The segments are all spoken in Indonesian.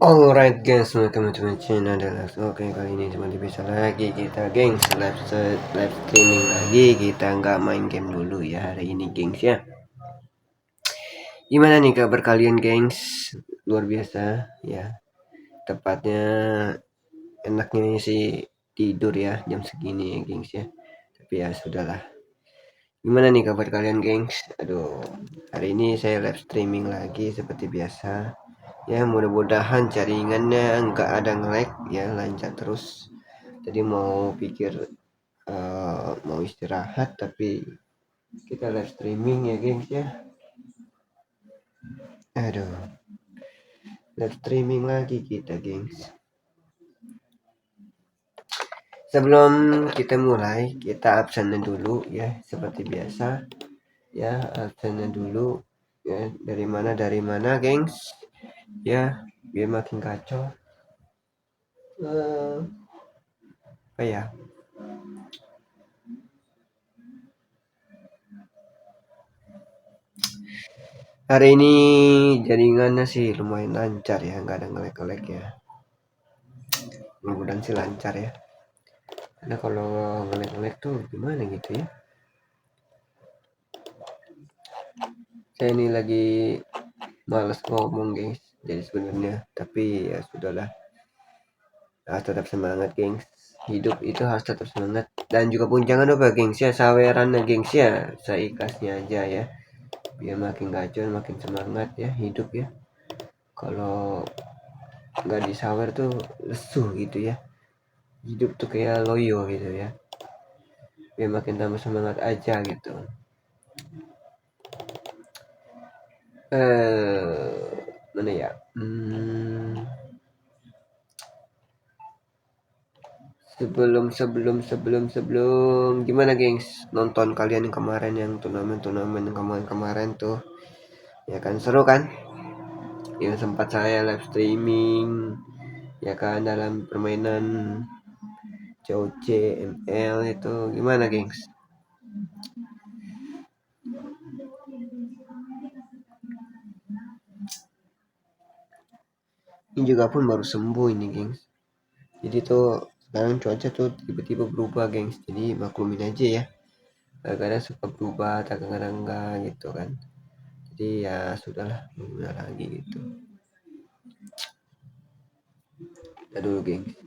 Alright guys, welcome to my channel adalah oke kali ini seperti biasa lagi kita gengs live streaming lagi. Kita nggak main game dulu ya hari ini gengs ya. Gimana nih kabar kalian gengs? Luar biasa ya. Tepatnya enaknya sih tidur ya jam segini ya gengs ya. Tapi ya sudahlah. Gimana nih kabar kalian gengs? Aduh, hari ini saya live streaming lagi seperti biasa. Ya mudah-mudahan jaringannya nggak ada nge-lag ya, lancar terus. Tadi mau pikir mau istirahat tapi kita live streaming ya gengs ya. Aduh, live streaming lagi kita gengs. Sebelum kita mulai, kita absennya dulu ya seperti biasa ya, absennya dulu ya. Dari mana gengs ya, biar makin kacau. Apa ya, hari ini jaringannya sih lumayan lancar ya, nggak ada nge-lag ya. Mudah-mudahan sih lancar ya. Karena kalau nge-lag tuh gimana gitu ya. Saya ini lagi males ngomong guys. Jadi sebenarnya, tapi ya sudahlah. Harus tetap semangat gengs. Hidup itu harus tetap semangat. Dan juga pun jangan lupa gengs ya, sawerannya gengs ya. Seikhlasnya aja ya. Biar makin gacor, makin semangat ya hidup ya. Kalau nggak disawer tuh lesu gitu ya. Hidup tuh kayak loyo gitu ya. Biar makin tambah semangat aja gitu. Mana ya? Sebelum gimana gengs, nonton kalian yang kemarin, yang turnamen yang kemarin tuh ya kan, seru kan yang sempat saya live streaming ya kan, dalam permainan COC ML itu. Gimana gengs? Ini juga pun baru sembuh ini gengs. Jadi tuh sekarang cuaca tuh tiba-tiba berubah gengs, jadi maklumin aja ya. Kadang-kadang suka berubah, kadang-kadang enggak gitu kan. Jadi ya sudahlah, udah lagi gitu. Aduh gengs,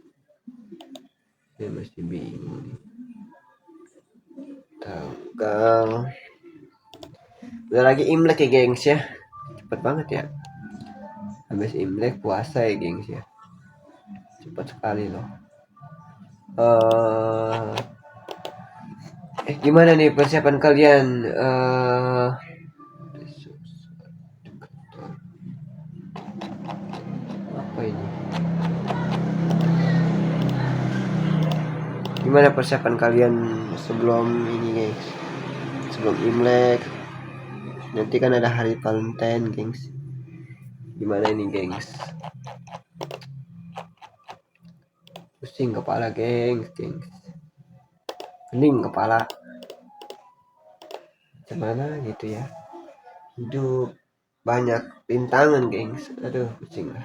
saya masih bingung nih. Tanggal udah lagi Imlek ya gengs ya, cepet banget ya. Habis Imlek puasa ya gengs ya, cepet sekali loh. Gimana nih persiapan kalian? Apa ini? Gimana persiapan kalian sebelum ini guys? Sebelum Imlek, nanti kan ada hari Valentine gengs. Gimana ini gengs? Pusing kepala gengs. Pening kepala. Gimana gitu ya? Hidup banyak rintangan gengs. Aduh pusing lah.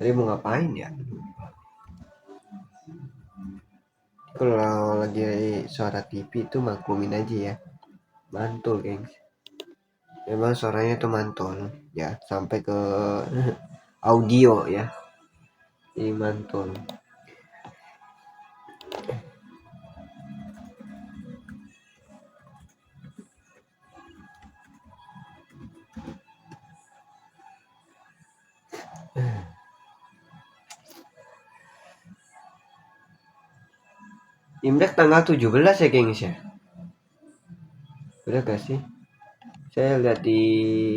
Tadi mau ngapain ya? Kalau lagi suara TV itu maklumin aja ya, mantul gengs. Memang suaranya tuh mantul ya, sampai ke audio ya, ini mantul. Imlek tanggal 17 ya gengs ya? Udah gak sih? Saya lihat di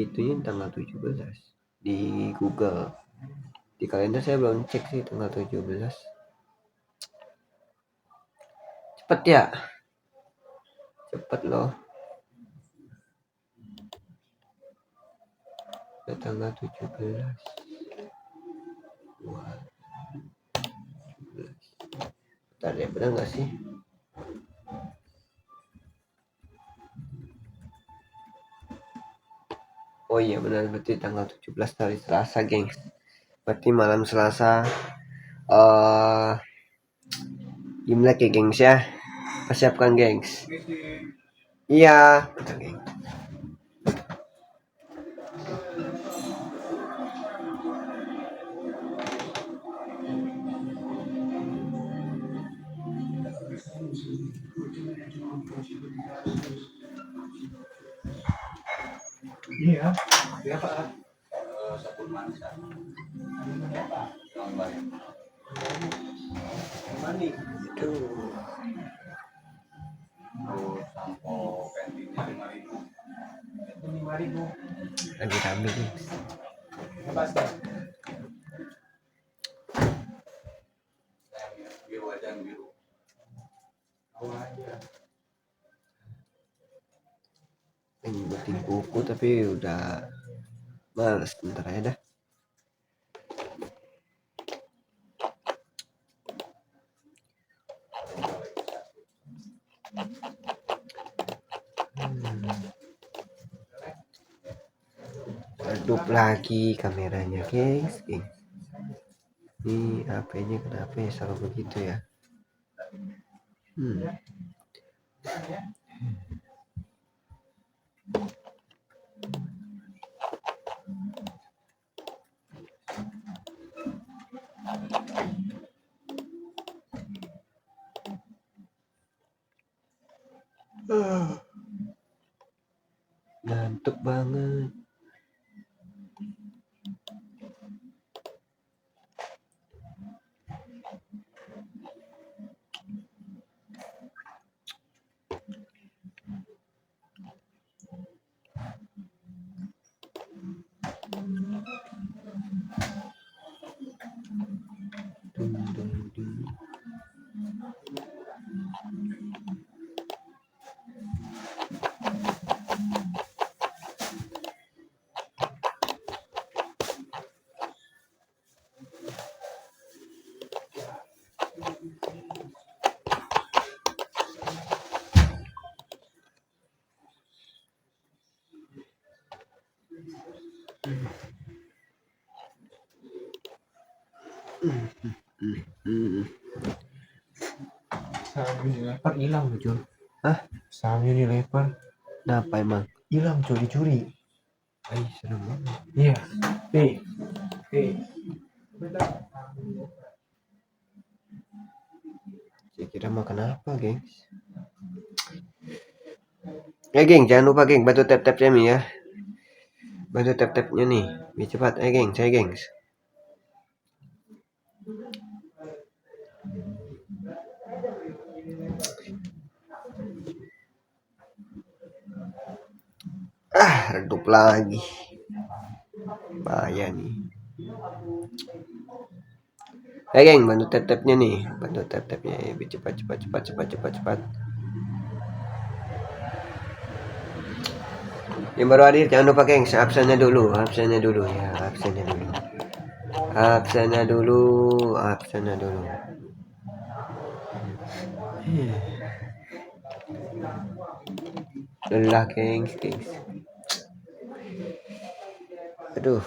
itunya tanggal 17 di Google. Di kalender saya belum cek sih tanggal 17. Cepet ya? Cepet loh. Udah tanggal 17. Wah. benar nggak sih? Oh iya benar, berarti tanggal 17 hari Selasa, gengs. Berarti malam Selasa Imlek ya, gengs ya. Persiapkan, gengs. Iya, betul, gengs. Iya, dia apa? Itu lagi rame, gengs. Pengen buatin kuku tapi udah males, bentar aja dah. Redup lagi kameranya, gengs, gengs. Ini HP-nya kenapa ya selalu begitu ya? Ngantuk banget. Dung, dung, dung. Saham Unilever hilang loh, Jun. Hah? Saham Unilever Kenapa emang? hilang, cuy, dicuri. Serem banget. Iya. Nih. Saya kira mau kenapa, gengs? Geng, jangan lupa, geng, bantu tap-tapnya nih ya. Bantu tap-tapnya nih. Biar cepat, geng, saya, gengs. Redup lagi. Bahaya nih. Geng, bantu tap-tapnya nih. Bantu tap-tapnya. Biar cepat. Yang baru hadir jangan lupa, geng, absennya dulu ya, absennya dulu. Lelah, gengs. Aduh.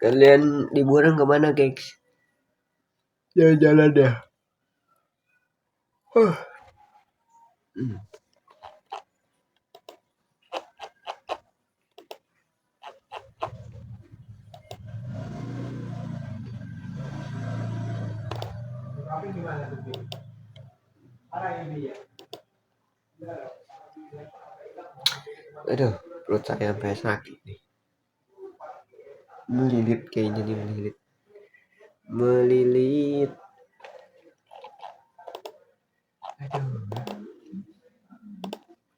Kalian liburan kemana, gengs? Jalan-jalan dah. Aduh, perut saya sampai sakit nih. Melilit kayaknya nih, melilit. Aduh.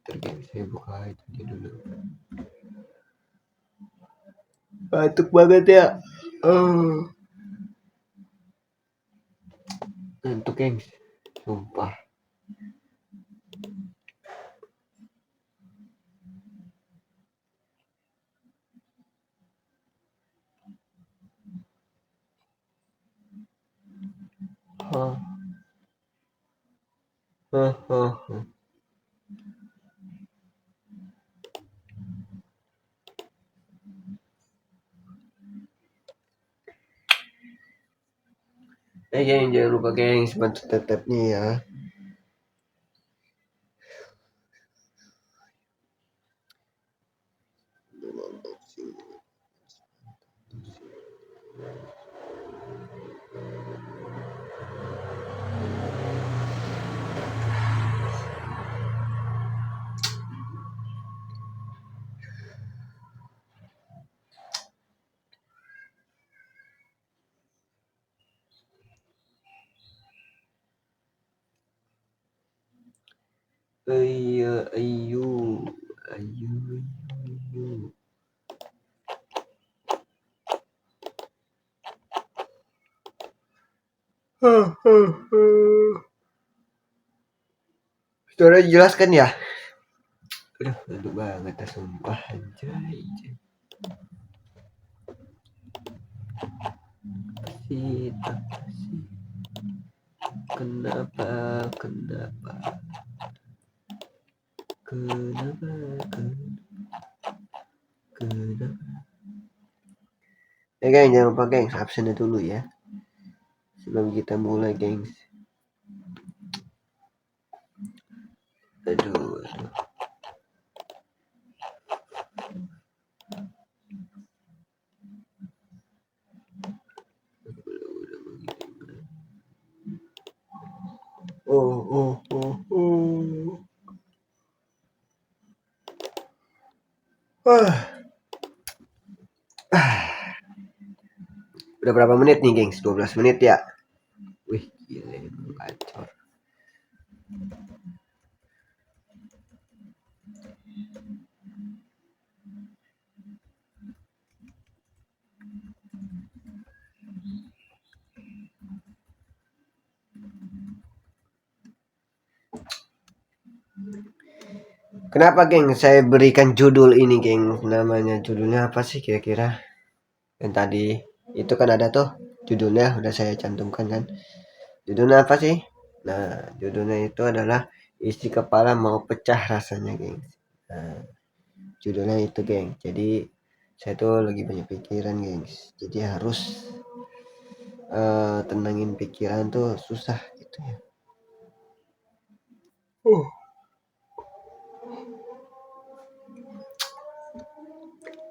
Terus saya buka itu dulu. Batuk banget ya. Ngantuk, gengs. Sumpah. Jangan lupa gengs, bantu tetap nih ya. Ayo, ayo, ayo, ayo. Sudah dijelaskan ya? Aduh, ngantuk banget ya sumpah anjay. Apa sih? Kenapa? Kenapa? Gengs, jangan lupa gengs, absennya dulu ya. Sebelum kita mulai gengs. Aduh. Oh. Udah berapa menit nih gengs? 12 menit ya. Wih, gila emang kacor. Kenapa geng saya berikan judul ini geng? Namanya judulnya apa sih kira-kira? Yang tadi itu kan ada tuh judulnya udah saya cantumkan kan. Judulnya apa sih? Nah, judulnya itu adalah isi kepala mau pecah rasanya geng. Nah, judulnya itu geng. Jadi saya tuh lagi banyak pikiran gengs. Jadi harus tenangin pikiran tuh susah gitu ya.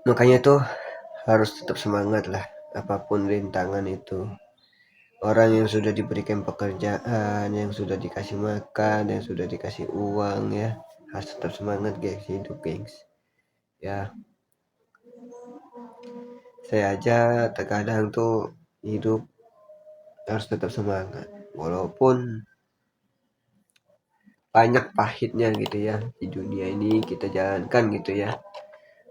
Makanya tuh harus tetap semangat lah apapun rintangan itu. Orang yang sudah diberikan pekerjaan, yang sudah dikasih makan, yang sudah dikasih uang ya, harus tetap semangat guys, hidup gengs. Ya, saya aja terkadang tuh hidup harus tetap semangat. Walaupun banyak pahitnya gitu ya di dunia ini kita jalankan gitu ya.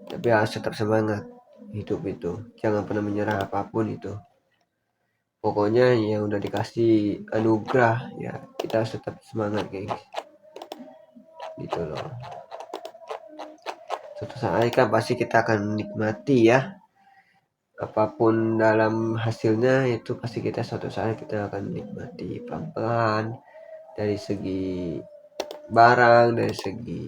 Tapi harus tetap semangat hidup itu. Jangan pernah menyerah apapun itu. Pokoknya yang udah dikasih anugerah ya kita harus tetap semangat gengs. Gitu loh. Suatu saat kan pasti kita akan menikmati ya apapun dalam hasilnya itu pasti kita suatu saat kita akan menikmati pelan-pelan dari segi barang, dari segi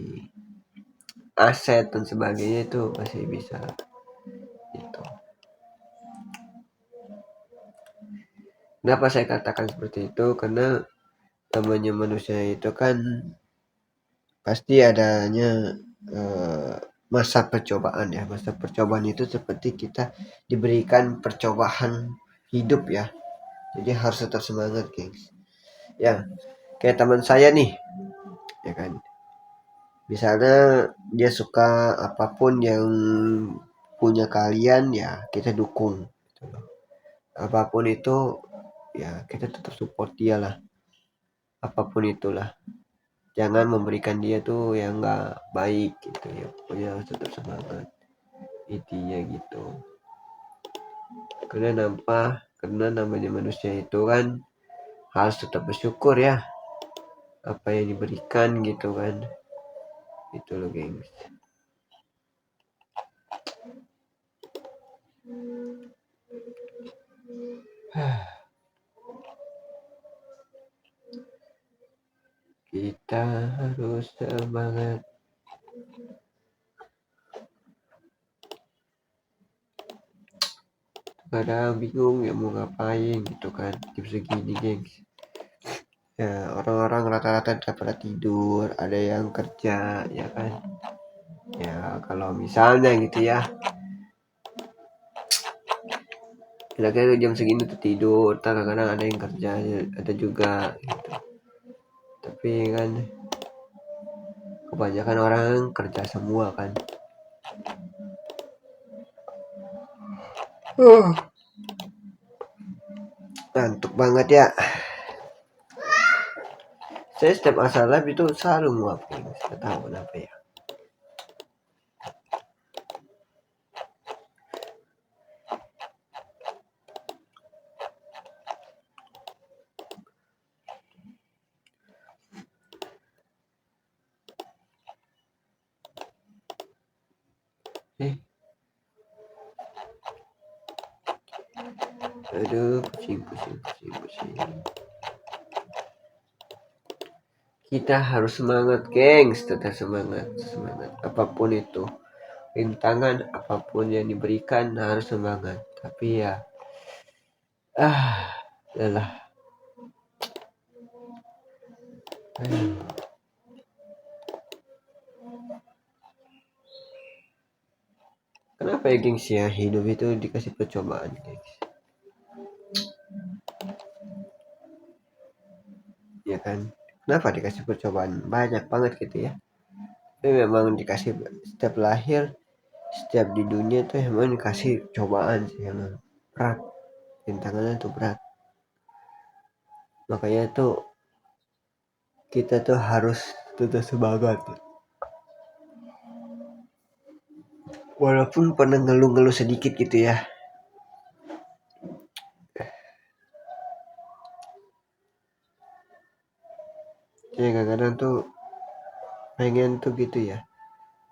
aset dan sebagainya itu pasti bisa gitu. Kenapa saya katakan seperti itu? Karena namanya manusia itu kan pasti adanya masa percobaan ya. Masa percobaan itu seperti kita diberikan percobaan hidup ya. Jadi harus tetap semangat, gengs. Ya, kayak teman saya nih, ya kan. Misalnya dia suka apapun yang punya kalian ya kita dukung. Gitu loh. Apapun itu ya kita tetap support dia lah. Apapun itulah. Jangan memberikan dia tuh yang nggak baik gitu ya. Pokoknya harus tetap semangat. Intinya gitu. Karena namanya manusia itu kan harus tetap bersyukur ya apa yang diberikan gitu kan. Itu loh gengs. Kita harus semangat. Kadang bingung ya mau ngapain gitu kan jam segini, gengs. Ya, orang-orang rata-rata pada tidur, ada yang kerja, ya kan. Ya, kalau misalnya gitu ya, kira-kira jam segini tuh tidur, kadang-kadang ada yang kerja, ada juga gitu. Tapi kan kebanyakan orang kerja semua kan. Ngantuk banget ya. Saya setiap asal live itu selalu nguapin, saya tahu kenapa ya. Eh, aduh, pusing. Kita harus semangat, gengs, tetap semangat. Apapun itu, rintangan apapun yang diberikan harus semangat. Tapi ya, lelah. Kenapa ya, gengs ya, hidup itu dikasih percobaan, gengs. Ya kan? Kenapa dikasih percobaan? Banyak banget gitu ya. Tapi memang dikasih setiap lahir, setiap di dunia tuh memang dikasih cobaan sih, emang berat. Rintangannya tuh berat. Makanya tuh kita tuh harus tetap semangat. Walaupun pernah ngeluh-ngeluh sedikit gitu ya. Ya kadang-kadang tuh pengen tuh gitu ya.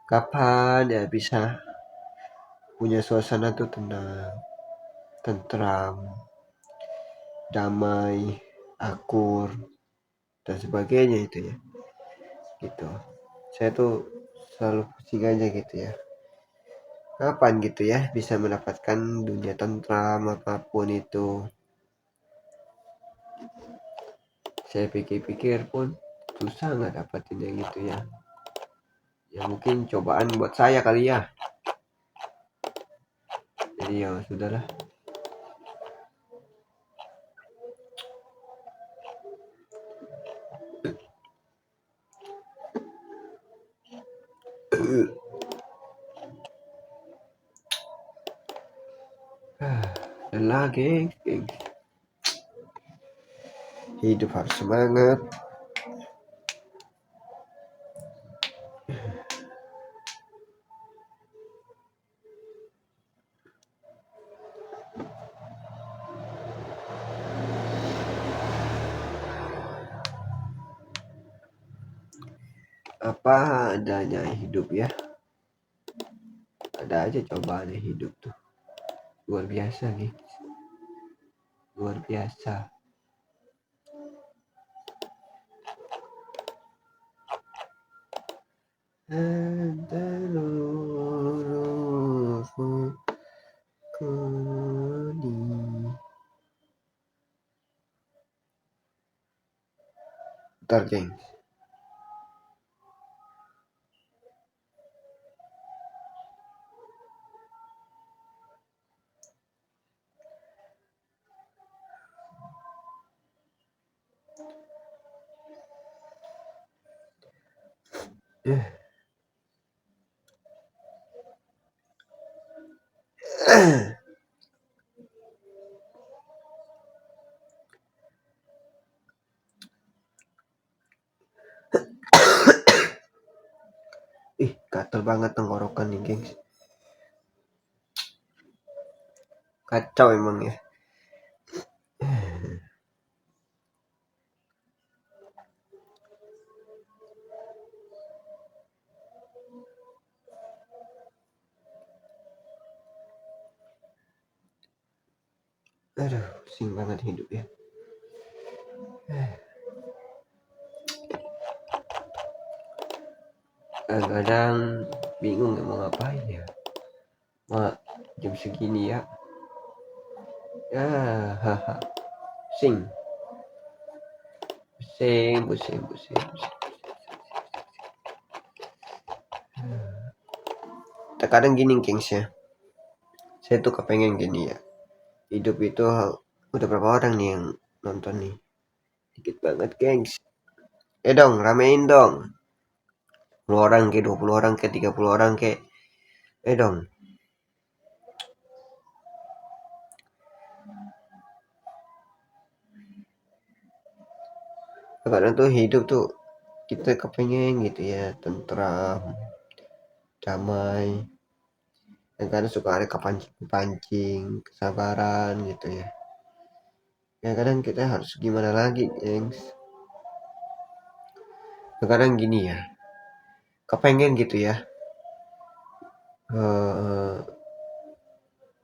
Kapan ya bisa punya suasana tuh tenang, tentram, damai, akur, dan sebagainya itu ya. Gitu. Saya tuh selalu pusing aja gitu ya. Kapan gitu ya bisa mendapatkan dunia tentram apapun itu. Saya pikir-pikir pun susah nggak dapatin yang gitu ya. Ya mungkin cobaan buat saya kali ya. Jadi ya sudahlah. Lelah, gengs. Hidup harus semangat. Apa adanya hidup ya. Ada aja cobaan hidup tuh. Luar biasa, gengs. Luar biasa. Bentar, gengs. Gatel banget tenggorokan nih, gengs. Kacau emang ya. Aduh, pusing banget hidup ya. Kadang bingung mau ngapain ya. Mak, jam segini ya. Ya, haha. Pusing. Pusing. Terkadang gini, gengs ya. Saya tuh kepengen gini ya. Hidup itu udah berapa orang nih yang nonton nih? Dikit banget, gengs. Dong, ramein dong. 10 orang ke, 20 orang ke, 30 orang ke. Dong. Kadang tuh hidup tuh kita kepengen gitu ya, tentram, damai. Dan kadang suka ada kepancing, kesabaran gitu ya. Ya kadang kita harus gimana lagi, gengs. Kadang gini ya, kepengen gitu ya, eh,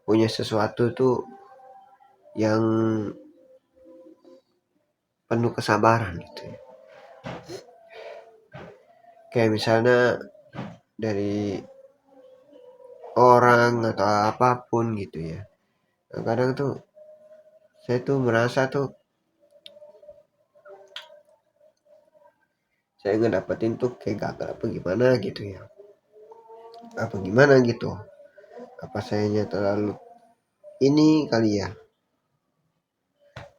punya sesuatu tuh yang penuh kesabaran gitu ya. Kayak misalnya dari orang atau apapun gitu ya. Kadang tuh saya tuh merasa tuh saya ngedapetin tuh kayak gagal apa gimana gitu ya. Apa gimana gitu. Apa sayanya terlalu ini kali ya.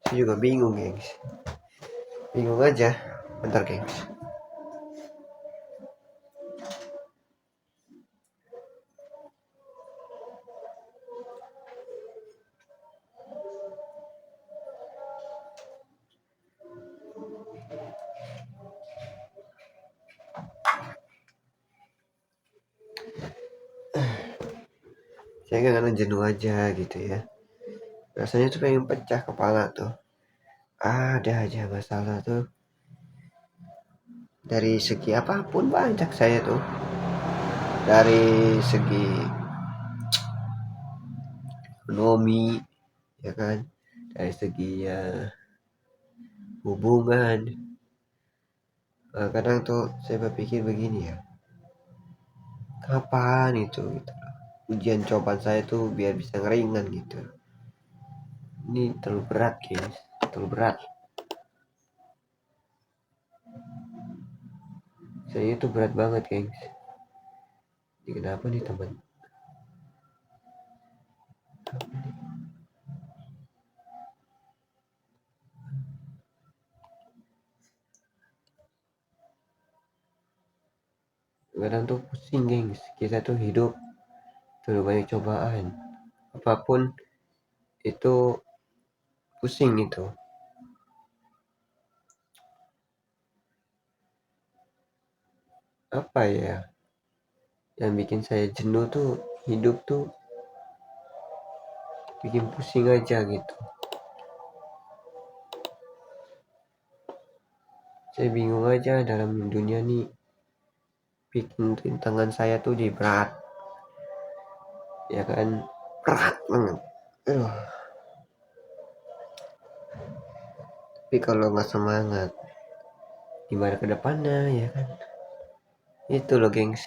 Saya juga bingung, gengs. Bingung aja. Bentar, gengs. Saya kadang jenuh aja gitu ya. Rasanya tuh pengen pecah kepala tuh. Ada aja masalah tuh. Dari segi apapun banyak saya tuh. Dari segi ekonomi, ya kan. Dari segi ya hubungan. Kadang tuh saya berpikir begini ya. Kapan itu gitu. Ujian cobaan saya tuh biar bisa ngeringan gitu. Ini terlalu berat, guys. Terlalu berat. Saya itu berat banget, gengs. Ini kenapa nih, teman? Kadang tuh pusing, gengs. Kita tuh hidup terlalu banyak cobaan. Apapun itu pusing itu. Apa ya yang bikin saya jenuh tuh, hidup tuh bikin pusing aja gitu. Saya bingung aja dalam dunia nih, bikin rintangan saya tuh jadi berat, ya kan, berat banget. Aduh. Tapi kalau nggak semangat, gimana ke depannya, ya kan? Itu loh, gengs.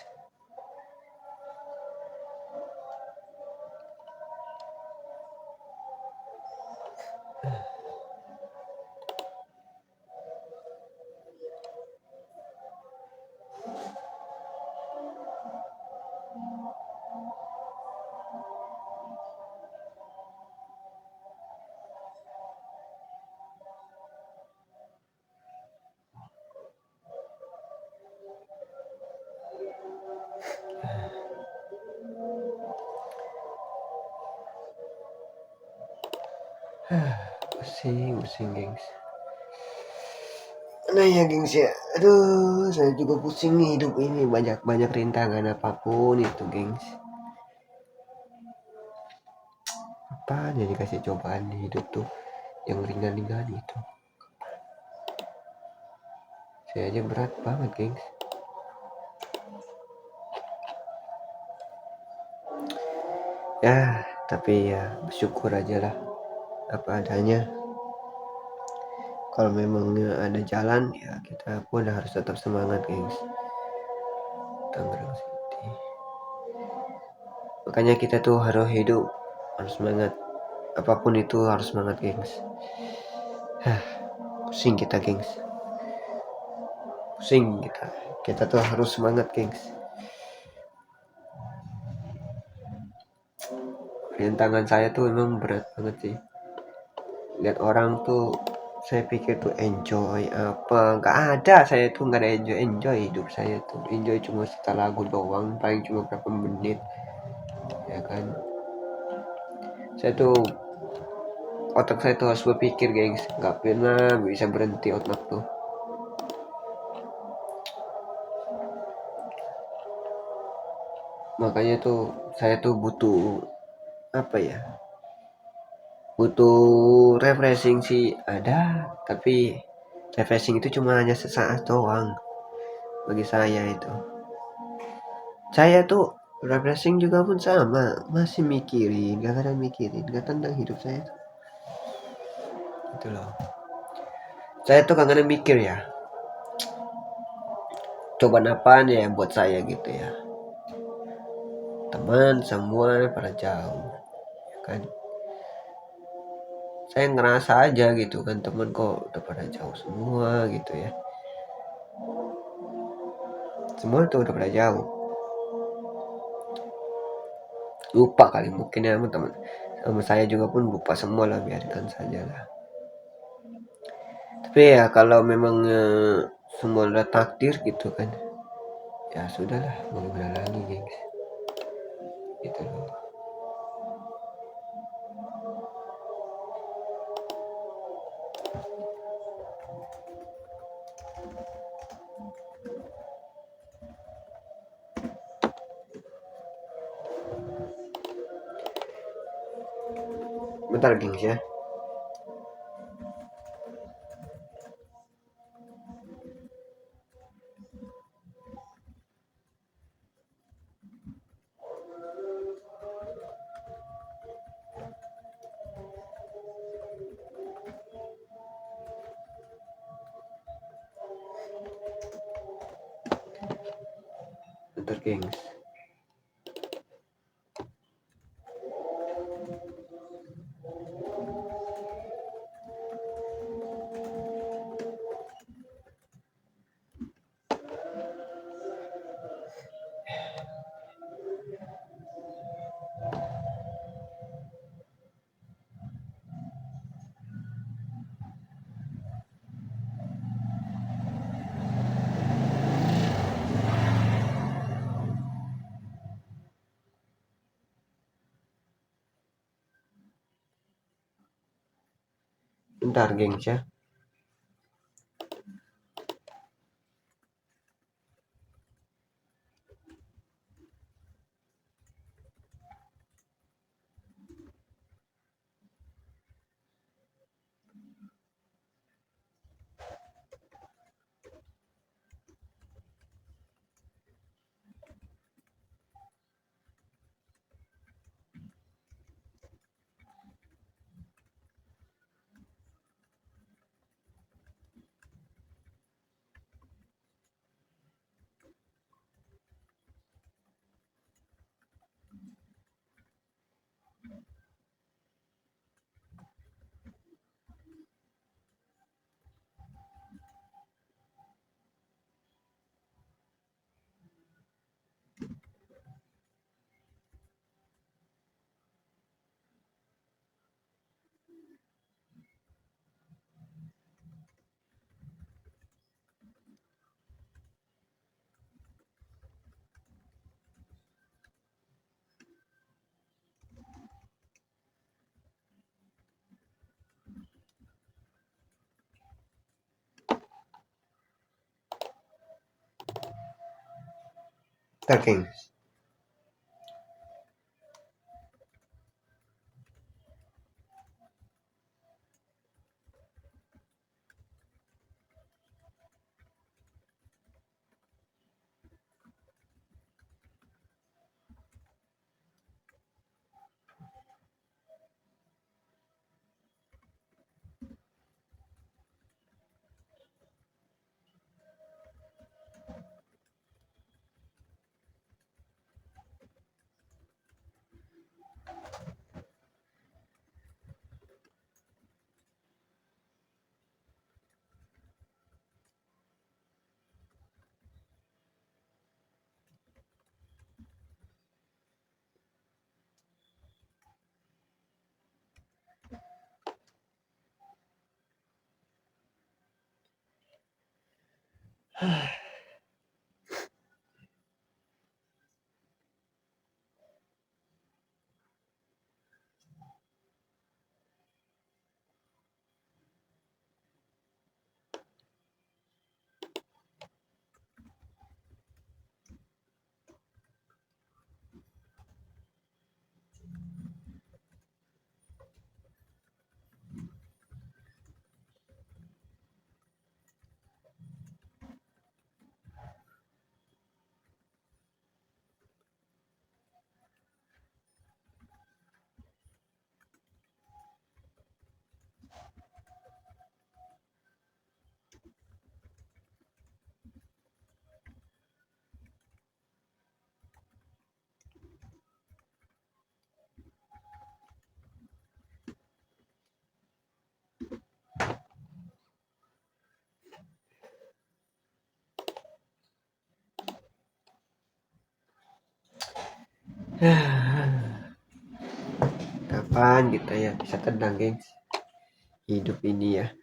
Pusing, gengs. Nah ya, gengs ya. Aduh, saya juga pusing nih hidup ini. Banyak rintangan apapun itu, gengs. Apa aja dikasih cobaan di hidup tuh yang ringan-ringan itu. Saya aja berat banget, gengs. Ya, tapi ya bersyukur aja lah apa adanya. Kalau memang ada jalan ya kita pun harus tetap semangat, gengs. Tangerang City. Makanya kita tuh harus hidup, harus semangat. Apapun itu harus semangat, gengs. Pusing kita, gengs. Pusing kita. Kita tuh harus semangat, gengs. Rintangan saya tuh memang berat banget sih. Lihat orang tuh, saya pikir tuh enjoy apa, nggak ada. Saya tuh nggak ada enjoy hidup saya tuh. Enjoy cuma setel lagu doang, paling cuma berapa menit, ya kan. Saya tuh, otak saya tuh harus berpikir, gengs. Nggak pernah bisa berhenti otak tuh. Makanya tuh saya tuh butuh apa ya, butuh refreshing sih ada, tapi refreshing itu cuma hanya sesaat doang bagi saya itu. Saya tuh refreshing juga pun sama, masih mikirin, kadang mikirin, gak tentang hidup saya tuh. Itu loh. Saya tuh kadang mikir ya, cobaan apaan ya buat saya gitu ya. Teman semua pada jauh, ya kan. Saya ngerasa aja gitu kan, temen kok udah pada jauh semua gitu ya. Semua tuh udah pada jauh. Lupa kali mungkin ya teman-teman. Sama saya juga pun lupa semua lah, biarkan saja lah. Tapi ya kalau memang semua udah takdir gitu kan, ya sudahlah, mau gimana lagi, gengs. Gitu loh. Bentar, gengs ya. Bentar, gengs. Bentar, gengs ya. Bentar, gengs. Kapan kita ya bisa tenang, gengs? Hidup ini ya.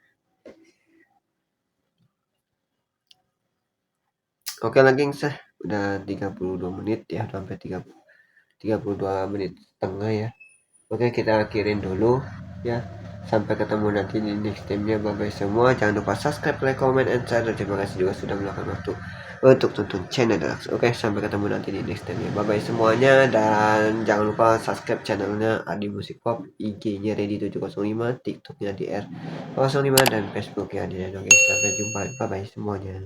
Oke lah, gengs ya. Udah 32 menit ya, udah sampai 32 menit setengah ya. Oke, kita akhirin dulu ya. Sampai ketemu nanti di next time-nya. Bye bye semua. Jangan lupa subscribe, like, comment, and share. Dan terima kasih juga sudah meluangkan waktu untuk tonton channel Deluxe. Oke, sampai ketemu nanti di next time-nya. Bye bye semuanya, dan jangan lupa subscribe channelnya Adi Musik Pop, IG-nya Ready705, TikTok-nya di R05, dan Facebook-nya di Oke, sampai jumpa. Bye bye semuanya.